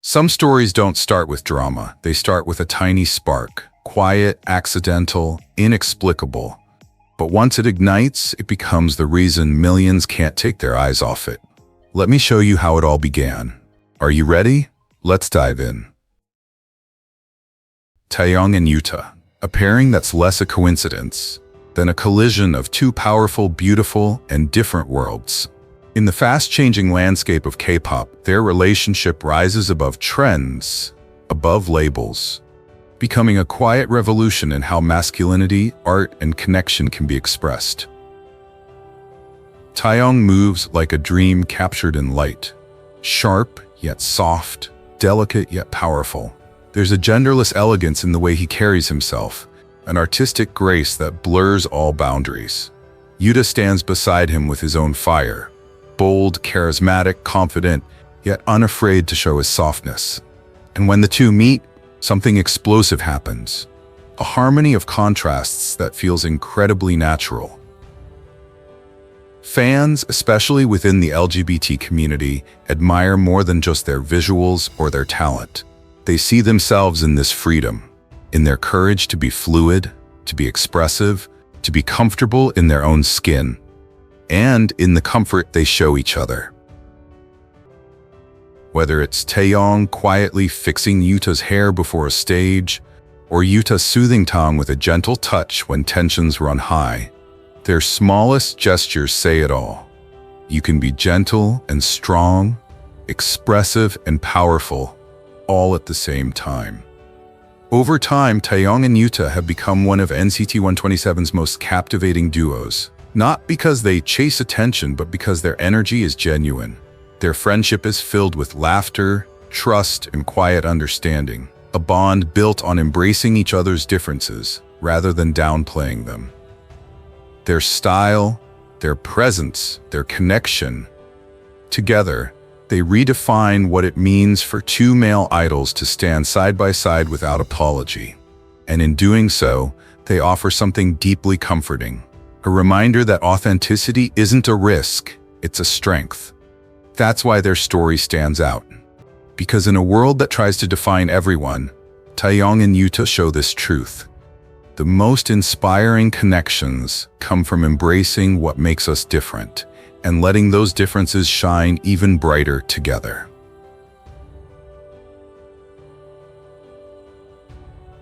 Some stories don't start with drama. They start with a tiny spark. Quiet, accidental, inexplicable. But once it ignites, it becomes the reason millions can't take their eyes off it. Let me show you how it all began. Are you ready? Let's dive in. Taeyong and Yuta, a pairing that's less a coincidence than a collision of two powerful, beautiful, and different worlds. In the fast-changing landscape of K-pop, their relationship rises above trends, above labels, becoming a quiet revolution in how masculinity, art, and connection can be expressed. Taeyong moves like a dream captured in light, sharp yet soft, delicate yet powerful. There's a genderless elegance in the way he carries himself, an artistic grace that blurs all boundaries. Yuta stands beside him with his own fire, bold, charismatic, confident, yet unafraid to show his softness. And when the two meet, something explosive happens. A harmony of contrasts that feels incredibly natural. Fans, especially within the LGBT community, admire more than just their visuals or their talent. They see themselves in this freedom, in their courage to be fluid, to be expressive, to be comfortable in their own skin, and in the comfort they show each other. Whether it's Taeyong quietly fixing Yuta's hair before a stage, or Yuta soothing Taeyong with a gentle touch when tensions run high, their smallest gestures say it all. You can be gentle and strong, expressive and powerful, all at the same time. Over time, Taeyong and Yuta have become one of NCT 127's most captivating duos, not because they chase attention, but because their energy is genuine. Their friendship is filled with laughter, trust, and quiet understanding, a bond built on embracing each other's differences rather than downplaying them. Their style, their presence, their connection. Together, they redefine what it means for two male idols to stand side by side without apology. And in doing so, they offer something deeply comforting, a reminder that authenticity isn't a risk, it's a strength. That's why their story stands out. Because in a world that tries to define everyone, Taeyong and Yuta show this truth. The most inspiring connections come from embracing what makes us different and letting those differences shine even brighter together.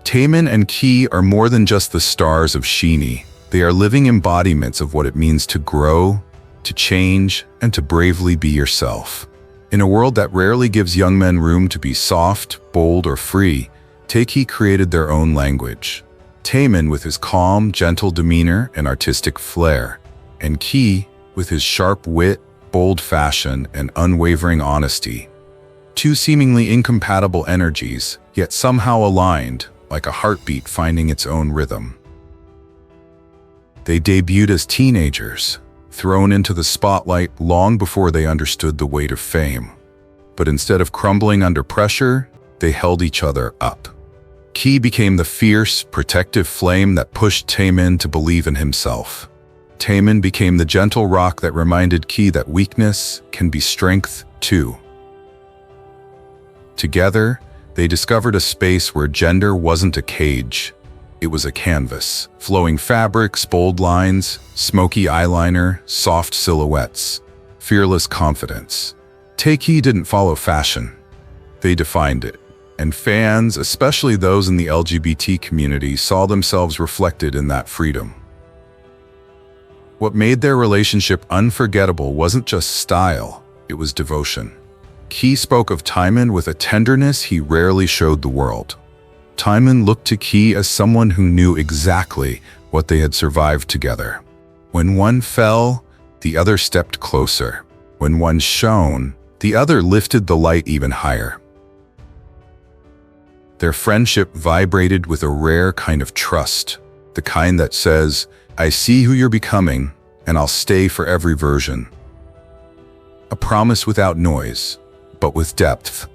Taemin and Key are more than just the stars of SHINee. They are living embodiments of what it means to grow, to change, and to bravely be yourself. In a world that rarely gives young men room to be soft, bold, or free, Taehyung created their own language. Taemin with his calm, gentle demeanor and artistic flair, and Key with his sharp wit, bold fashion, and unwavering honesty. Two seemingly incompatible energies, yet somehow aligned, like a heartbeat finding its own rhythm. They debuted as teenagers, thrown into the spotlight long before they understood the weight of fame. But instead of crumbling under pressure, they held each other up. Key became the fierce, protective flame that pushed Taemin to believe in himself. Taemin became the gentle rock that reminded Key that weakness can be strength too. Together, they discovered a space where gender wasn't a cage. It was a canvas. Flowing fabrics, bold lines, smoky eyeliner, soft silhouettes, fearless confidence. Taehyung didn't follow fashion. They defined it. And fans, especially those in the LGBT community, saw themselves reflected in that freedom. What made their relationship unforgettable wasn't just style, it was devotion. Key spoke of Taemin with a tenderness he rarely showed the world. Taemin looked to Key as someone who knew exactly what they had survived together. When one fell, the other stepped closer. When one shone, the other lifted the light even higher. Their friendship vibrated with a rare kind of trust, the kind that says, I see who you're becoming, and I'll stay for every version. A promise without noise, but with depth.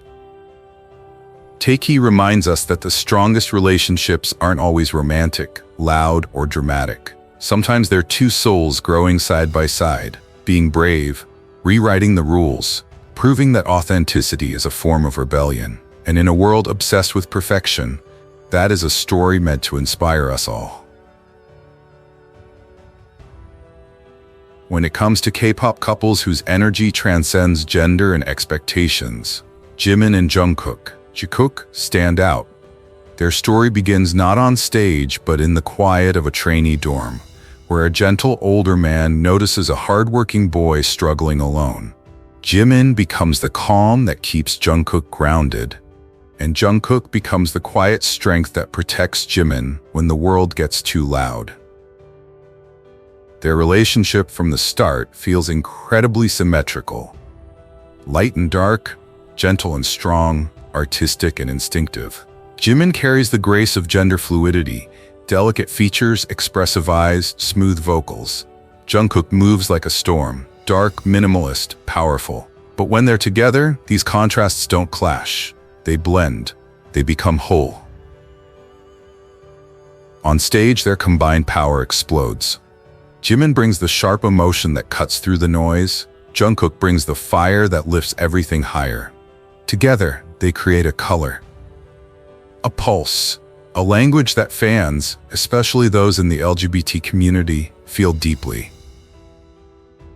Taehyung reminds us that the strongest relationships aren't always romantic, loud, or dramatic. Sometimes they're two souls growing side by side, being brave, rewriting the rules, proving that authenticity is a form of rebellion. And in a world obsessed with perfection, that is a story meant to inspire us all. When it comes to K-pop couples whose energy transcends gender and expectations, Jimin and Jungkook stand out. Their story begins not on stage but in the quiet of a trainee dorm, where a gentle older man notices a hardworking boy struggling alone. Jimin becomes the calm that keeps Jungkook grounded, and Jungkook becomes the quiet strength that protects Jimin when the world gets too loud. Their relationship from the start feels incredibly symmetrical. Light and dark, gentle and strong, artistic and instinctive. Jimin carries the grace of gender fluidity, delicate features, expressive eyes, smooth vocals. Jungkook moves like a storm, dark, minimalist, powerful. But when they're together, these contrasts don't clash. They blend. They become whole. On stage, their combined power explodes. Jimin brings the sharp emotion that cuts through the noise. Jungkook brings the fire that lifts everything higher. Together, they create a color, a pulse, a language that fans, especially those in the LGBT community, feel deeply.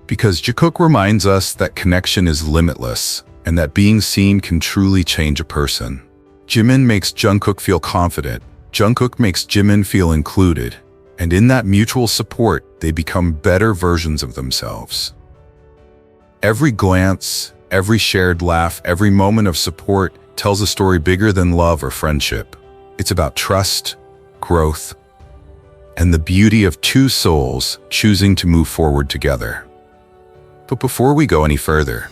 Because Jungkook reminds us that connection is limitless and that being seen can truly change a person. Jimin makes Jungkook feel confident. Jungkook makes Jimin feel included. And in that mutual support, they become better versions of themselves. Every glance, every shared laugh, every moment of support tells a story bigger than love or friendship. It's about trust, growth, and the beauty of two souls choosing to move forward together. But before we go any further,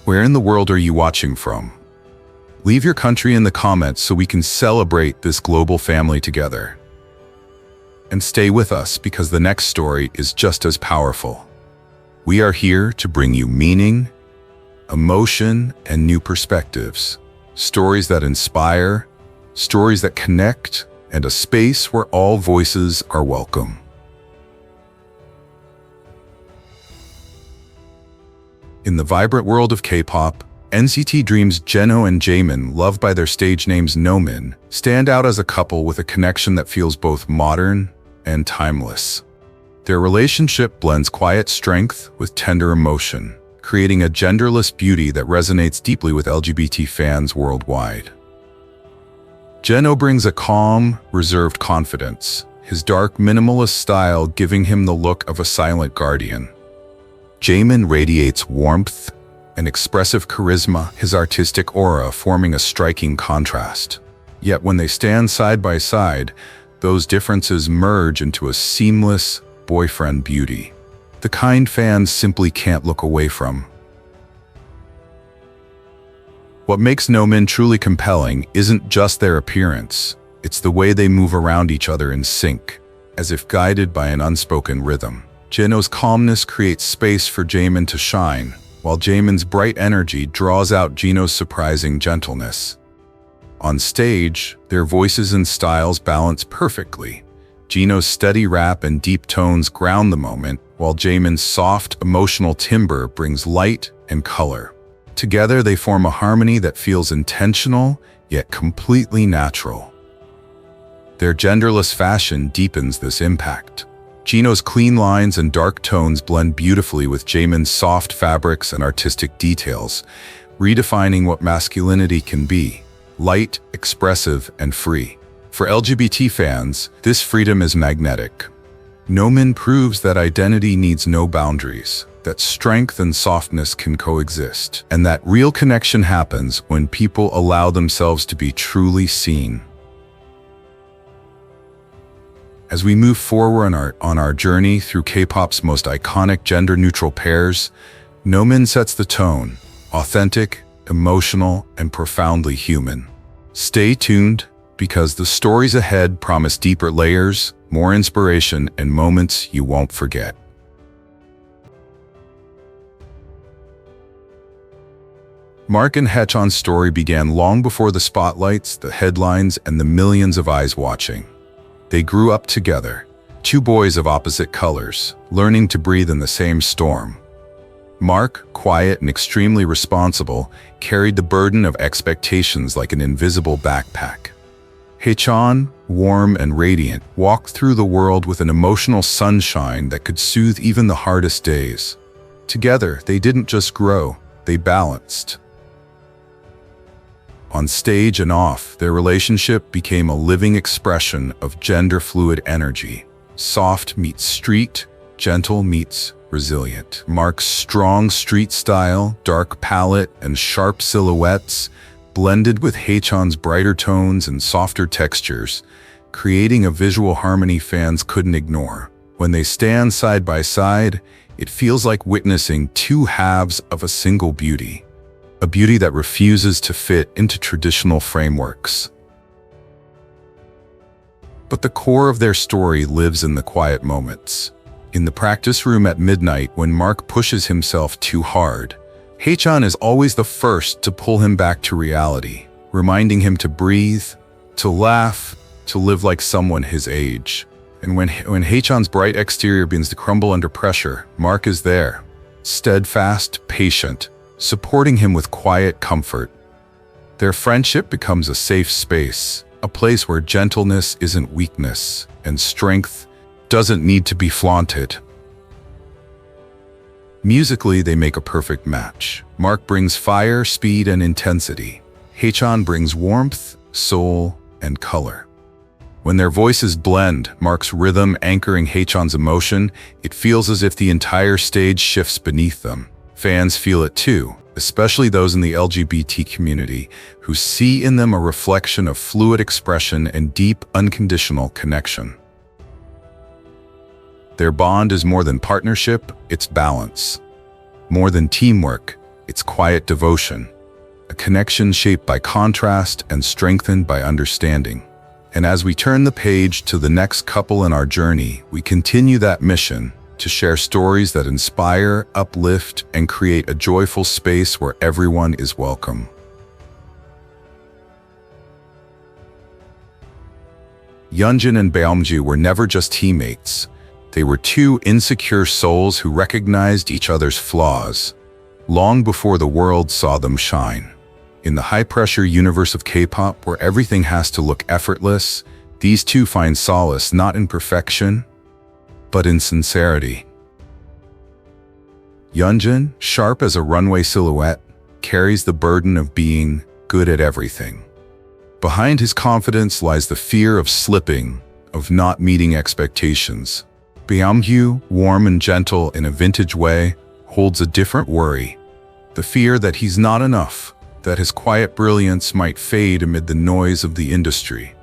where in the world are you watching from? Leave your country in the comments so we can celebrate this global family together. And stay with us because the next story is just as powerful. We are here to bring you meaning, emotion, and new perspectives. Stories that inspire, stories that connect, and a space where all voices are welcome. In the vibrant world of K-pop, NCT Dream's Jeno and Jaemin, loved by their stage names Nomin, stand out as a couple with a connection that feels both modern and timeless. Their relationship blends quiet strength with tender emotion, creating a genderless beauty that resonates deeply with LGBT fans worldwide. Jeno brings a calm, reserved confidence, his dark, minimalist style giving him the look of a silent guardian. Jaemin radiates warmth and expressive charisma, his artistic aura forming a striking contrast. Yet when they stand side by side, those differences merge into a seamless boyfriend beauty, the kind fans simply can't look away from. What makes Nomin truly compelling isn't just their appearance, it's the way they move around each other in sync, as if guided by an unspoken rhythm. Jeno's calmness creates space for Jaemin to shine, while Jaemin's bright energy draws out Jeno's surprising gentleness. On stage, their voices and styles balance perfectly. Jeno's steady rap and deep tones ground the moment, while Jaemin's soft, emotional timbre brings light and color. Together, they form a harmony that feels intentional, yet completely natural. Their genderless fashion deepens this impact. Jeno's clean lines and dark tones blend beautifully with Jaemin's soft fabrics and artistic details, redefining what masculinity can be: light, expressive, and free. For LGBT fans, this freedom is magnetic. Nomin proves that identity needs no boundaries, that strength and softness can coexist, and that real connection happens when people allow themselves to be truly seen. As we move forward on our journey through K-pop's most iconic gender-neutral pairs, Nomin sets the tone: authentic, emotional, and profoundly human. Stay tuned, because the stories ahead promise deeper layers, more inspiration, and moments you won't forget. Mark and Haechan's story began long before the spotlights, the headlines, and the millions of eyes watching. They grew up together, two boys of opposite colors, learning to breathe in the same storm. Mark, quiet and extremely responsible, carried the burden of expectations like an invisible backpack. Haechan, warm and radiant, walked through the world with an emotional sunshine that could soothe even the hardest days. Together, they didn't just grow, they balanced. On stage and off, their relationship became a living expression of gender-fluid energy. Soft meets street, gentle meets resilient. Mark's strong street style, dark palette, and sharp silhouettes blended with Haechan's brighter tones and softer textures, creating a visual harmony fans couldn't ignore. When they stand side by side, it feels like witnessing two halves of a single beauty. A beauty that refuses to fit into traditional frameworks. But the core of their story lives in the quiet moments. In the practice room at midnight when Mark pushes himself too hard, Haechan is always the first to pull him back to reality, reminding him to breathe, to laugh, to live like someone his age. And when Haechan's bright exterior begins to crumble under pressure, Mark is there, steadfast, patient, supporting him with quiet comfort. Their friendship becomes a safe space, a place where gentleness isn't weakness, and strength doesn't need to be flaunted. Musically, they make a perfect match. Mark brings fire, speed, and intensity. Haechan brings warmth, soul, and color. When their voices blend, Mark's rhythm anchoring Haechan's emotion, it feels as if the entire stage shifts beneath them. Fans feel it too, especially those in the LGBT community, who see in them a reflection of fluid expression and deep, unconditional connection. Their bond is more than partnership, it's balance. More than teamwork, it's quiet devotion. A connection shaped by contrast and strengthened by understanding. And as we turn the page to the next couple in our journey, we continue that mission to share stories that inspire, uplift, and create a joyful space where everyone is welcome. Yeonjun and Beomgyu were never just teammates. They were two insecure souls who recognized each other's flaws, long before the world saw them shine. In the high-pressure universe of K-pop, where everything has to look effortless, these two find solace not in perfection, but in sincerity. Yeonjun, sharp as a runway silhouette, carries the burden of being good at everything. Behind his confidence lies the fear of slipping, of not meeting expectations. Beomgyu, warm and gentle in a vintage way, holds a different worry. The fear that he's not enough, that his quiet brilliance might fade amid the noise of the industry.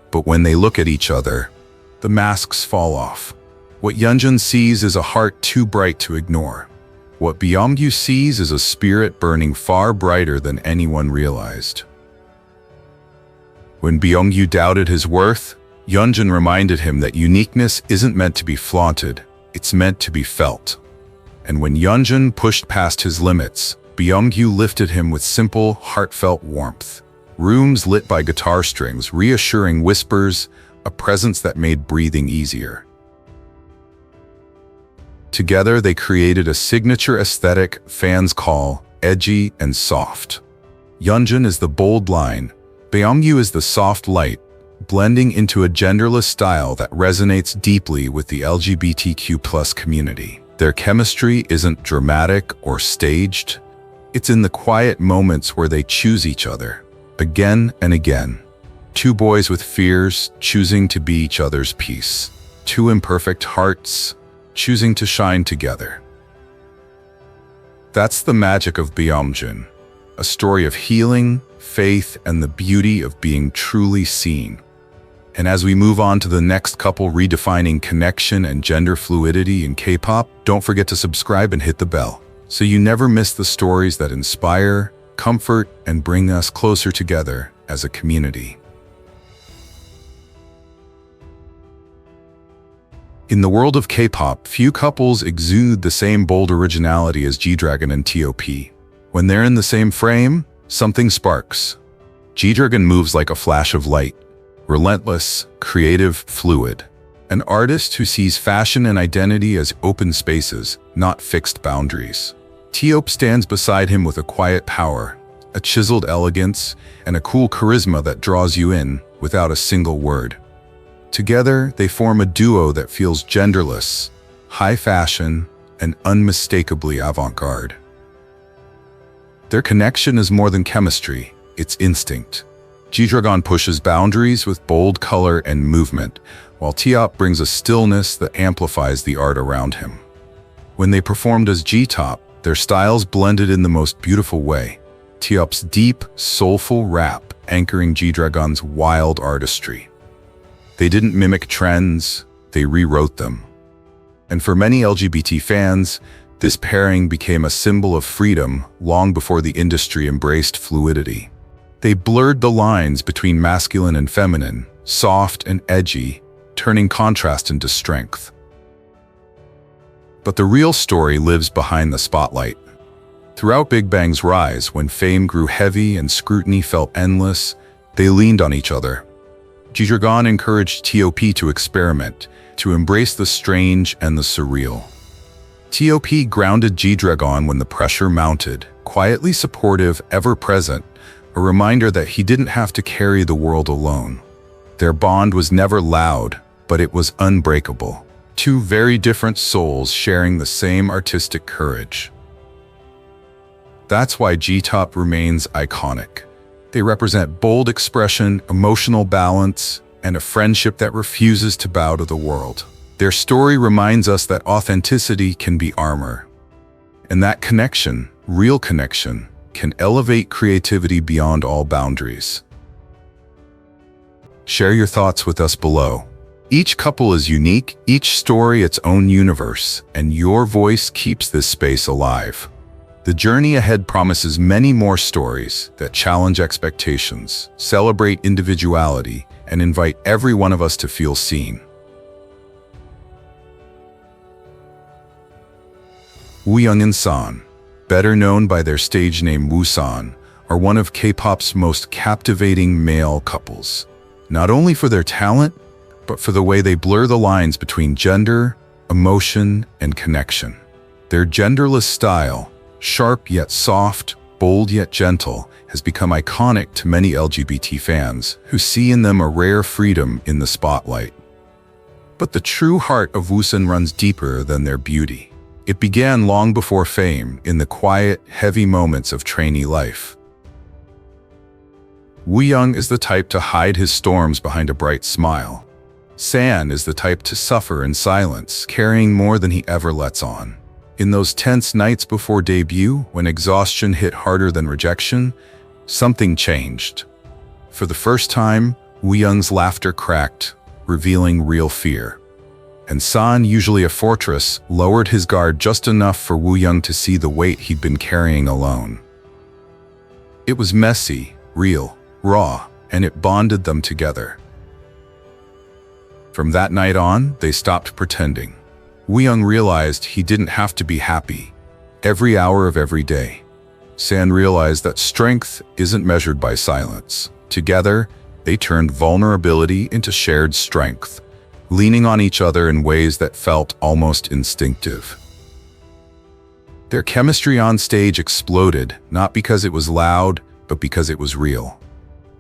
But when they look at each other, the masks fall off. What Yeonjun sees is a heart too bright to ignore. What Beomgyu sees is a spirit burning far brighter than anyone realized. When Beomgyu doubted his worth, Yeonjun reminded him that uniqueness isn't meant to be flaunted, it's meant to be felt. And when Yeonjun pushed past his limits, Beomgyu lifted him with simple, heartfelt warmth. Rooms lit by guitar strings, reassuring whispers, a presence that made breathing easier. Together, they created a signature aesthetic fans call edgy and soft. Yeonjun is the bold line, Beomgyu is the soft light, blending into a genderless style that resonates deeply with the LGBTQ+ community. Their chemistry isn't dramatic or staged. It's in the quiet moments where they choose each other, again and again. Two boys with fears, choosing to be each other's piece. Two imperfect hearts, choosing to shine together. That's the magic of Beomjun, a story of healing, faith, and the beauty of being truly seen. And as we move on to the next couple redefining connection and gender fluidity in K-pop, don't forget to subscribe and hit the bell, so you never miss the stories that inspire, comfort, and bring us closer together as a community. In the world of K-pop, few couples exude the same bold originality as G-Dragon and T.O.P. When they're in the same frame, something sparks. G-Dragon moves like a flash of light, relentless, creative, fluid. An artist who sees fashion and identity as open spaces, not fixed boundaries. T.O.P stands beside him with a quiet power, a chiseled elegance, and a cool charisma that draws you in without a single word. Together, they form a duo that feels genderless, high fashion, and unmistakably avant-garde. Their connection is more than chemistry, it's instinct. G-Dragon pushes boundaries with bold color and movement, while T.O.P brings a stillness that amplifies the art around him. When they performed as G-Top, their styles blended in the most beautiful way. T.O.P's deep, soulful rap anchoring G-Dragon's wild artistry. They didn't mimic trends, they rewrote them. And for many LGBT fans, this pairing became a symbol of freedom long before the industry embraced fluidity. They blurred the lines between masculine and feminine, soft and edgy, turning contrast into strength. But the real story lives behind the spotlight. Throughout Big Bang's rise, when fame grew heavy and scrutiny felt endless, they leaned on each other. G-Dragon encouraged T.O.P to experiment, to embrace the strange and the surreal. T.O.P grounded G-Dragon when the pressure mounted, quietly supportive, ever-present, a reminder that he didn't have to carry the world alone. Their bond was never loud, but it was unbreakable. Two very different souls sharing the same artistic courage. That's why G-Top remains iconic. They represent bold expression, emotional balance, and a friendship that refuses to bow to the world. Their story reminds us that authenticity can be armor, and that connection, real connection, can elevate creativity beyond all boundaries. Share your thoughts with us below. Each couple is unique, each story its own universe, and your voice keeps this space alive. The journey ahead promises many more stories that challenge expectations, celebrate individuality, and invite every one of us to feel seen. Wooyoung San, better known by their stage name Woo San, are one of K-pop's most captivating male couples. Not only for their talent, but for the way they blur the lines between gender, emotion, and connection. Their genderless style, sharp yet soft, bold yet gentle, has become iconic to many LGBT fans who see in them a rare freedom in the spotlight. But the true heart of Woo San runs deeper than their beauty. It began long before fame, in the quiet, heavy moments of trainee life. Wooyoung is the type to hide his storms behind a bright smile. San is the type to suffer in silence, carrying more than he ever lets on. In those tense nights before debut, when exhaustion hit harder than rejection, something changed. For the first time, Wooyoung's laughter cracked, revealing real fear. And San, usually a fortress, lowered his guard just enough for Wooyoung to see the weight he'd been carrying alone. It was messy, real, raw, and it bonded them together. From that night on, they stopped pretending. Wooyoung realized he didn't have to be happy every hour of every day. San realized that strength isn't measured by silence. Together, they turned vulnerability into shared strength, leaning on each other in ways that felt almost instinctive. Their chemistry on stage exploded, not because it was loud, but because it was real.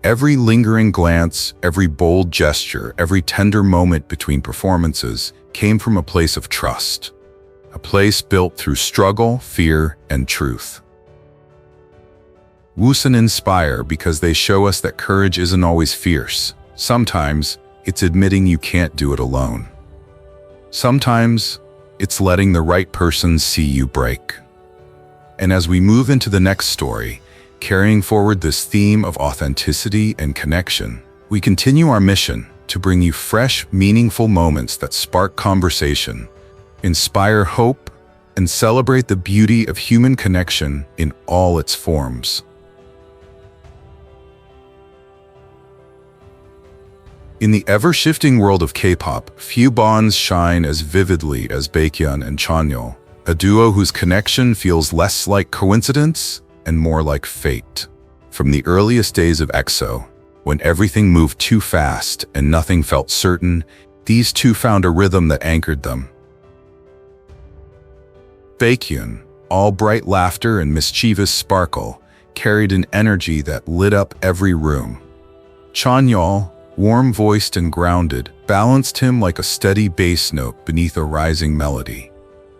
Every lingering glance, every bold gesture, every tender moment between performances came from a place of trust, a place built through struggle, fear, and truth. Woo San inspire because they show us that courage isn't always fierce. Sometimes, it's admitting you can't do it alone. Sometimes, it's letting the right person see you break. And as we move into the next story, carrying forward this theme of authenticity and connection, we continue our mission to bring you fresh, meaningful moments that spark conversation, inspire hope, and celebrate the beauty of human connection in all its forms. In the ever-shifting world of K-pop, few bonds shine as vividly as Baekhyun and Chanyeol, a duo whose connection feels less like coincidence and more like fate. From the earliest days of EXO, when everything moved too fast and nothing felt certain, these two found a rhythm that anchored them. Baekhyun, all bright laughter and mischievous sparkle, carried an energy that lit up every room. Chanyeol, warm-voiced and grounded, balanced him like a steady bass note beneath a rising melody.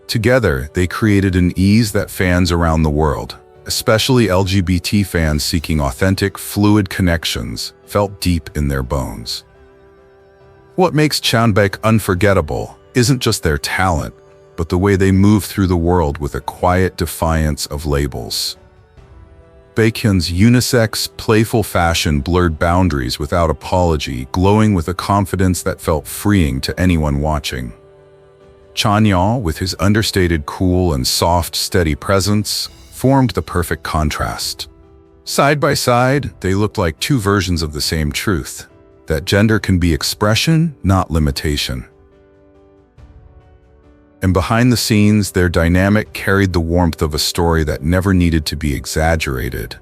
Together, they created an ease that fans around the world, especially LGBT fans seeking authentic, fluid connections, felt deep in their bones. What makes Chanbaek unforgettable isn't just their talent, but the way they move through the world with a quiet defiance of labels. Baekhyun's unisex, playful fashion blurred boundaries without apology, glowing with a confidence that felt freeing to anyone watching. Chanyeol, with his understated cool and soft, steady presence, formed the perfect contrast. Side by side, they looked like two versions of the same truth, that gender can be expression, not limitation. And behind the scenes, their dynamic carried the warmth of a story that never needed to be exaggerated.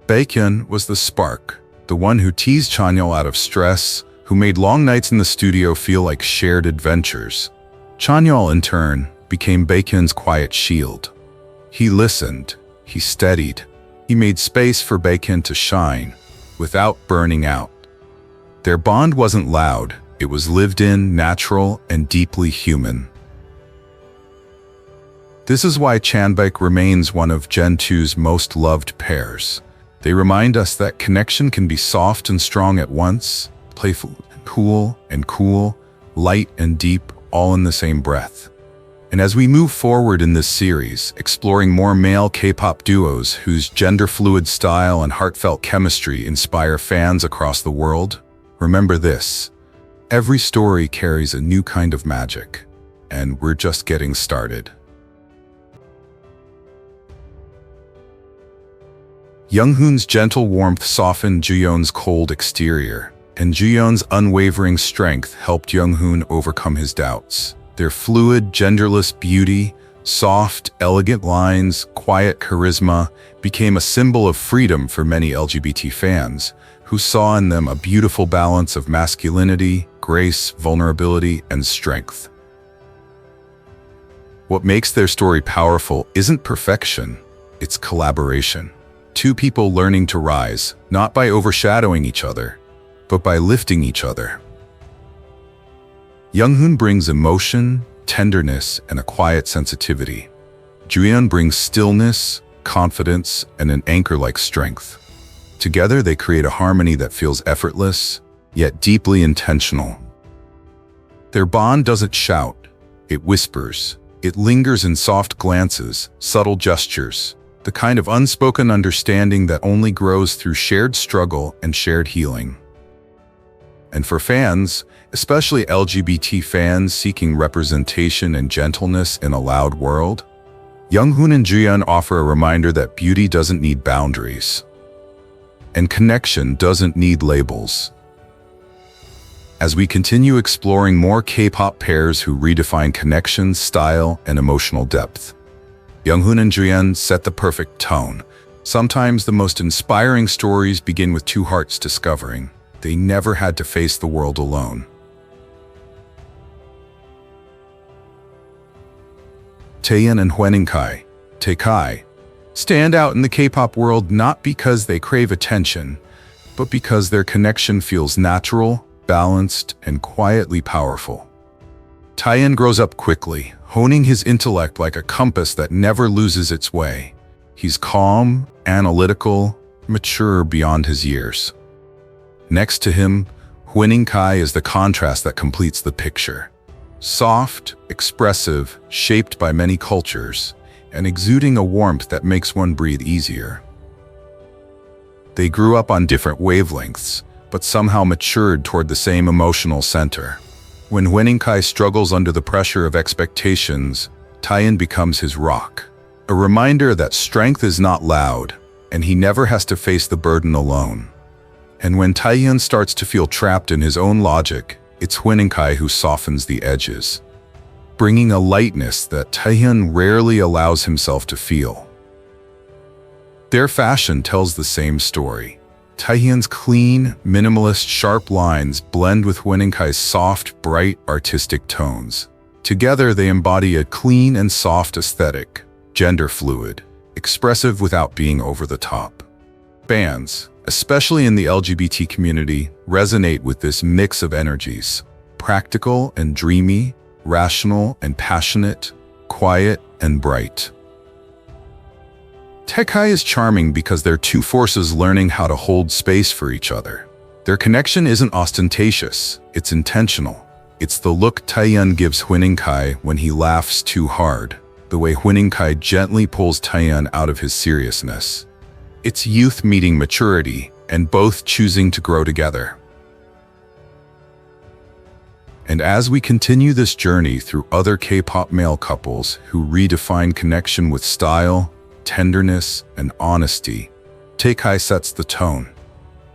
Baekhyun was the spark, the one who teased Chanyeol out of stress, who made long nights in the studio feel like shared adventures. Chanyeol, in turn, became Baekhyun's quiet shield. He listened, he steadied, he made space for Baekhyun to shine, without burning out. Their bond wasn't loud, it was lived in, natural, and deeply human. This is why Chanbaek remains one of Gen 2's most loved pairs. They remind us that connection can be soft and strong at once, playful and cool, light and deep, all in the same breath. And as we move forward in this series, exploring more male K-pop duos whose gender-fluid style and heartfelt chemistry inspire fans across the world, remember this: every story carries a new kind of magic, and we're just getting started. Younghoon's gentle warmth softened Juyeon's cold exterior, and Juyeon's unwavering strength helped Younghoon overcome his doubts. Their fluid, genderless beauty, soft, elegant lines, quiet charisma became a symbol of freedom for many LGBT fans, who saw in them a beautiful balance of masculinity, grace, vulnerability, and strength. What makes their story powerful isn't perfection, it's collaboration. Two people learning to rise, not by overshadowing each other, but by lifting each other. Younghoon brings emotion, tenderness, and a quiet sensitivity. Juyeon brings stillness, confidence, and an anchor-like strength. Together, they create a harmony that feels effortless, yet deeply intentional. Their bond doesn't shout, it whispers. It lingers in soft glances, subtle gestures, the kind of unspoken understanding that only grows through shared struggle and shared healing. And for fans, especially LGBT fans seeking representation and gentleness in a loud world, Younghoon and Juyeon offer a reminder that beauty doesn't need boundaries, and connection doesn't need labels. As we continue exploring more K-pop pairs who redefine connection, style, and emotional depth, Younghoon and Juyeon set the perfect tone. Sometimes the most inspiring stories begin with two hearts discovering they never had to face the world alone. Taehyun and Hueningkai, Taekai, stand out in the K-pop world not because they crave attention, but because their connection feels natural, balanced, and quietly powerful. Taehyun grows up quickly, honing his intellect like a compass that never loses its way. He's calm, analytical, mature beyond his years. Next to him, Hueningkai is the contrast that completes the picture. Soft, expressive, shaped by many cultures, and exuding a warmth that makes one breathe easier. They grew up on different wavelengths, but somehow matured toward the same emotional center. When Hueningkai struggles under the pressure of expectations, Taehyun becomes his rock. A reminder that strength is not loud, and he never has to face the burden alone. And when Taehyun starts to feel trapped in his own logic, it's Hueningkai who softens the edges, bringing a lightness that Taehyun rarely allows himself to feel. Their fashion tells the same story. Taehyun's clean, minimalist, sharp lines blend with Hueningkai's soft, bright, artistic tones. Together, they embody a clean and soft aesthetic, gender fluid, expressive without being over the top. Fans, especially in the LGBT community, resonate with this mix of energies: practical and dreamy, rational and passionate, quiet and bright. Taehyun is charming because they're two forces learning how to hold space for each other. Their connection isn't ostentatious, it's intentional. It's the look Taehyun gives Hueningkai when he laughs too hard, the way Hueningkai gently pulls Taehyun out of his seriousness. It's youth meeting maturity, and both choosing to grow together. And as we continue this journey through other K-pop male couples who redefine connection with style, tenderness, and honesty, Taehyun sets the tone.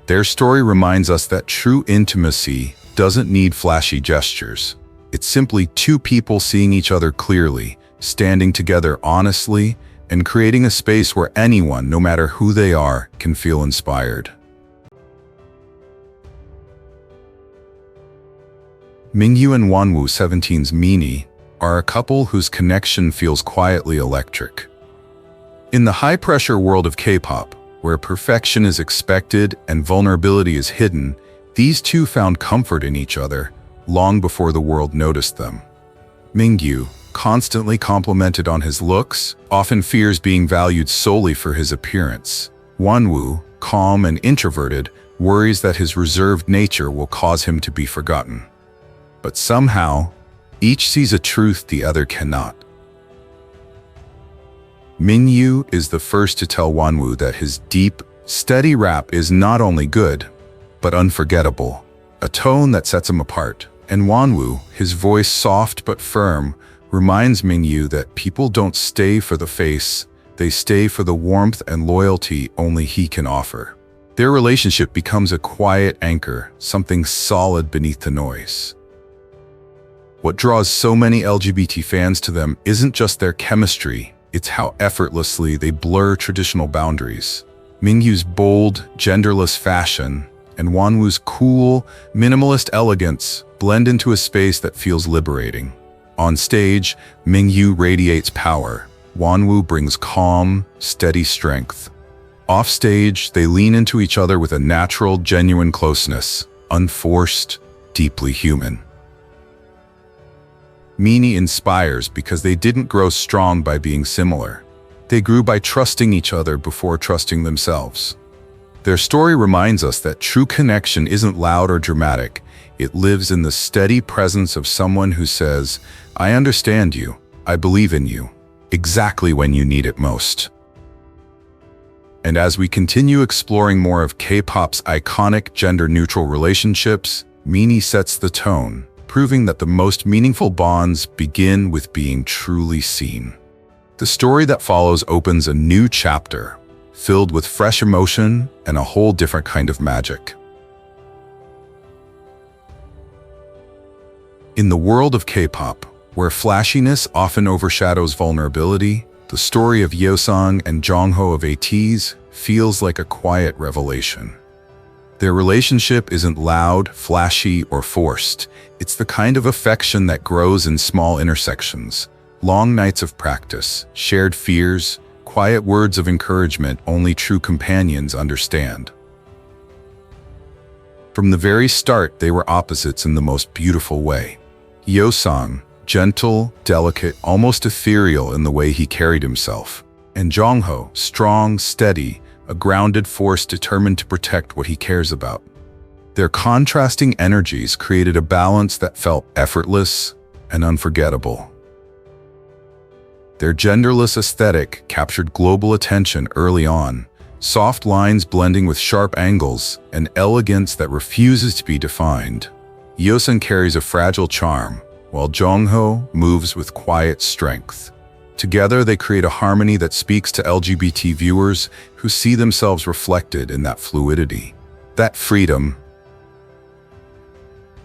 Their story reminds us that true intimacy doesn't need flashy gestures. It's simply two people seeing each other clearly, standing together honestly, and creating a space where anyone, no matter who they are, can feel inspired. Mingyu and Wonwoo 17's SHINee are a couple whose connection feels quietly electric. In the high-pressure world of K-pop, where perfection is expected and vulnerability is hidden, these two found comfort in each other long before the world noticed them. Mingyu, constantly complimented on his looks, often fears being valued solely for his appearance. Wonwoo, calm and introverted, worries that his reserved nature will cause him to be forgotten. But somehow, each sees a truth the other cannot. Mingyu is the first to tell Wonwoo that his deep, steady rap is not only good, but unforgettable, a tone that sets him apart. And Wonwoo, his voice soft but firm, reminds Mingyu that people don't stay for the face, they stay for the warmth and loyalty only he can offer. Their relationship becomes a quiet anchor, something solid beneath the noise. What draws so many LGBT fans to them isn't just their chemistry, it's how effortlessly they blur traditional boundaries. Mingyu's bold, genderless fashion and Wonwoo's cool, minimalist elegance blend into a space that feels liberating. On stage, Mingyu radiates power. Wonwoo brings calm, steady strength. Off stage, they lean into each other with a natural, genuine closeness, unforced, deeply human. SHINee inspires because they didn't grow strong by being similar. They grew by trusting each other before trusting themselves. Their story reminds us that true connection isn't loud or dramatic. It lives in the steady presence of someone who says, "I understand you, I believe in you," exactly when you need it most. And as we continue exploring more of K-pop's iconic gender-neutral relationships, SHINee sets the tone, proving that the most meaningful bonds begin with being truly seen. The story that follows opens a new chapter, filled with fresh emotion and a whole different kind of magic. In the world of K-pop, where flashiness often overshadows vulnerability, the story of Yeosang and Jongho of ATEEZ feels like a quiet revelation. Their relationship isn't loud, flashy, or forced. It's the kind of affection that grows in small intersections, long nights of practice, shared fears, quiet words of encouragement only true companions understand. From the very start, they were opposites in the most beautiful way. Yeosang, gentle, delicate, almost ethereal in the way he carried himself. And Jongho, strong, steady, a grounded force determined to protect what he cares about. Their contrasting energies created a balance that felt effortless and unforgettable. Their genderless aesthetic captured global attention early on, soft lines blending with sharp angles, and elegance that refuses to be defined. Yeosang carries a fragile charm, while Jongho moves with quiet strength. Together, they create a harmony that speaks to LGBT viewers who see themselves reflected in that fluidity, that freedom.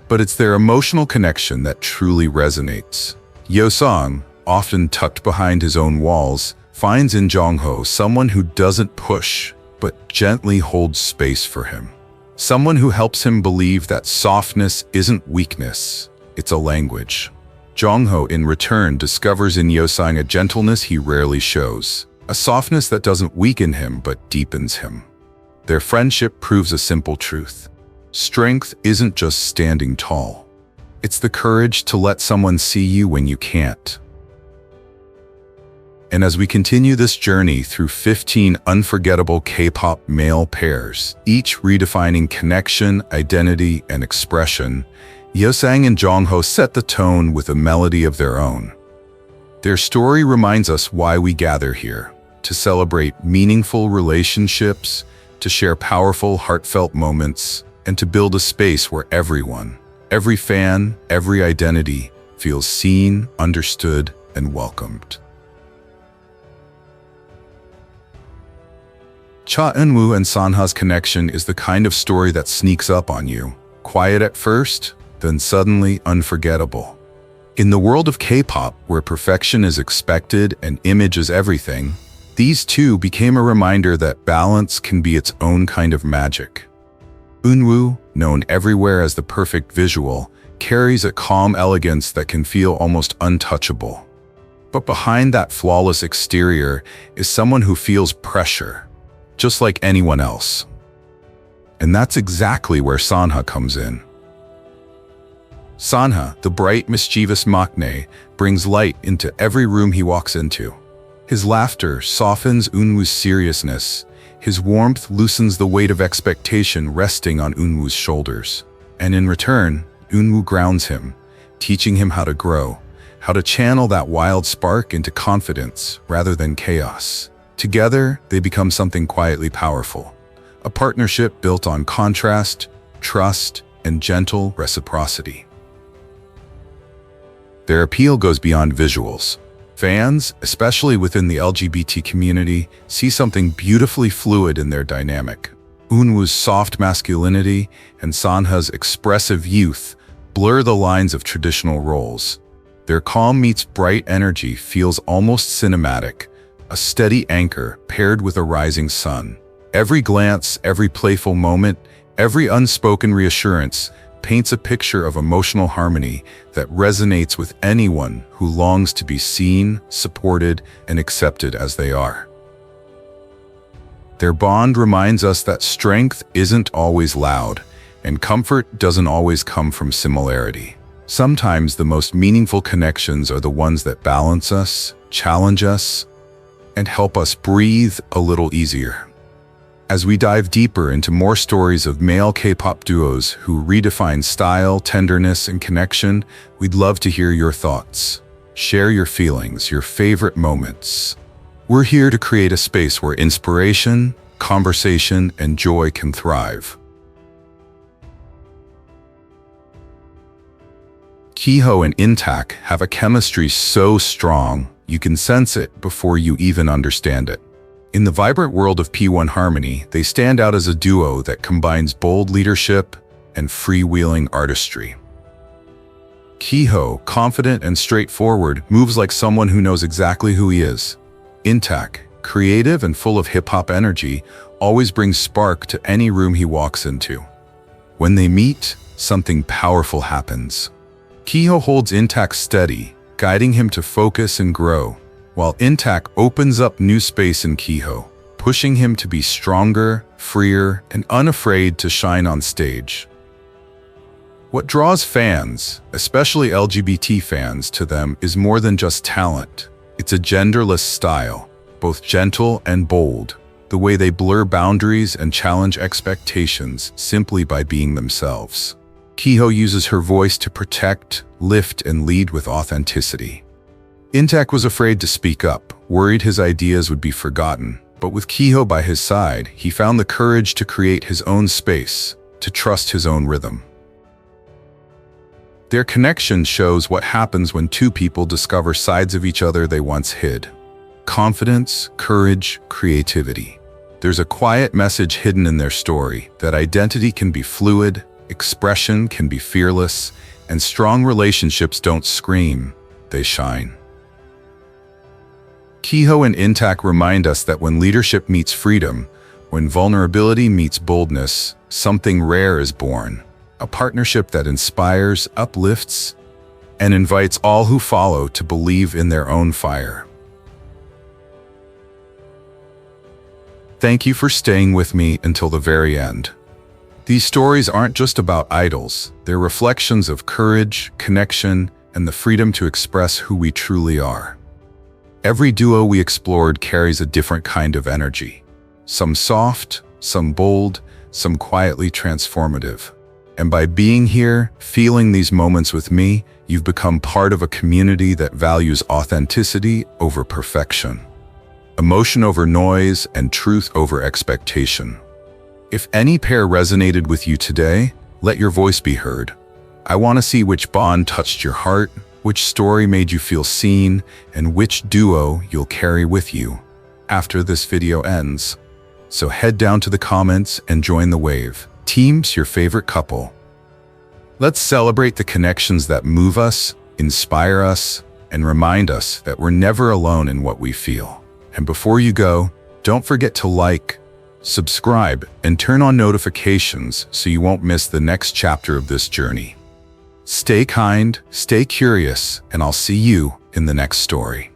But it's their emotional connection that truly resonates. Yeosang, often tucked behind his own walls, finds in Jongho someone who doesn't push, but gently holds space for him. Someone who helps him believe that softness isn't weakness, it's a language. Jongho, in return, discovers in Yeosang a gentleness he rarely shows, a softness that doesn't weaken him but deepens him. Their friendship proves a simple truth. Strength isn't just standing tall. It's the courage to let someone see you when you can't. And as we continue this journey through 15 unforgettable K-pop male pairs, each redefining connection, identity, and expression, Yeosang and Jongho set the tone with a melody of their own. Their story reminds us why we gather here: to celebrate meaningful relationships, to share powerful, heartfelt moments, and to build a space where everyone, every fan, every identity, feels seen, understood, and welcomed. Eunwoo and Sanha's connection is the kind of story that sneaks up on you, quiet at first, then suddenly unforgettable. In the world of K-pop, where perfection is expected and image is everything, these two became a reminder that balance can be its own kind of magic. Eunwoo, known everywhere as the perfect visual, carries a calm elegance that can feel almost untouchable. But behind that flawless exterior is someone who feels pressure, just like anyone else. And that's exactly where Sanha comes in. Sanha, the bright, mischievous maknae, brings light into every room he walks into. His laughter softens Eunwoo's seriousness. His warmth loosens the weight of expectation resting on Eunwoo's shoulders. And in return, Eunwoo grounds him, teaching him how to grow, how to channel that wild spark into confidence rather than chaos. Together, they become something quietly powerful, a partnership built on contrast, trust, and gentle reciprocity. Their appeal goes beyond visuals. Fans, especially within the LGBT community, see something beautifully fluid in their dynamic. Eunwoo's soft masculinity and Sanha's expressive youth blur the lines of traditional roles. Their calm meets bright energy feels almost cinematic, a steady anchor paired with a rising sun. Every glance, every playful moment, every unspoken reassurance paints a picture of emotional harmony that resonates with anyone who longs to be seen, supported, and accepted as they are. Their bond reminds us that strength isn't always loud, and comfort doesn't always come from similarity. Sometimes the most meaningful connections are the ones that balance us, challenge us, and help us breathe a little easier. As we dive deeper into more stories of male K-pop duos who redefine style, tenderness, and connection, we'd love to hear your thoughts. Share your feelings, your favorite moments. We're here to create a space where inspiration, conversation, and joy can thrive. Keeho and Intak have a chemistry so strong, you can sense it before you even understand it. In the vibrant world of P1 Harmony, they stand out as a duo that combines bold leadership and freewheeling artistry. Keeho, confident and straightforward, moves like someone who knows exactly who he is. Intak, creative and full of hip-hop energy, always brings spark to any room he walks into. When they meet, something powerful happens. Keeho holds Intak steady, guiding him to focus and grow, while Intak opens up new space in Keeho, pushing him to be stronger, freer, and unafraid to shine on stage. What draws fans, especially LGBT fans, to them is more than just talent. It's a genderless style, both gentle and bold, the way they blur boundaries and challenge expectations simply by being themselves. Keeho uses her voice to protect, lift, and lead with authenticity. Intak was afraid to speak up, worried his ideas would be forgotten, but with Keeho by his side, he found the courage to create his own space, to trust his own rhythm. Their connection shows what happens when two people discover sides of each other they once hid. Confidence, courage, creativity. There's a quiet message hidden in their story, that identity can be fluid, expression can be fearless, and strong relationships don't scream, they shine. Keeho and Intak remind us that when leadership meets freedom, when vulnerability meets boldness, something rare is born. A partnership that inspires, uplifts, and invites all who follow to believe in their own fire. Thank you for staying with me until the very end. These stories aren't just about idols, they're reflections of courage, connection, and the freedom to express who we truly are. Every duo we explored carries a different kind of energy. Some soft, some bold, some quietly transformative. And by being here, feeling these moments with me, you've become part of a community that values authenticity over perfection, emotion over noise, and truth over expectation. If any pair resonated with you today, let your voice be heard. I want to see which bond touched your heart, which story made you feel seen, and which duo you'll carry with you after this video ends. So head down to the comments and join the wave. Teams your favorite couple. Let's celebrate the connections that move us, inspire us, and remind us that we're never alone in what we feel. And before you go, don't forget to like, subscribe, and turn on notifications so you won't miss the next chapter of this journey. Stay kind, stay curious, and I'll see you in the next story.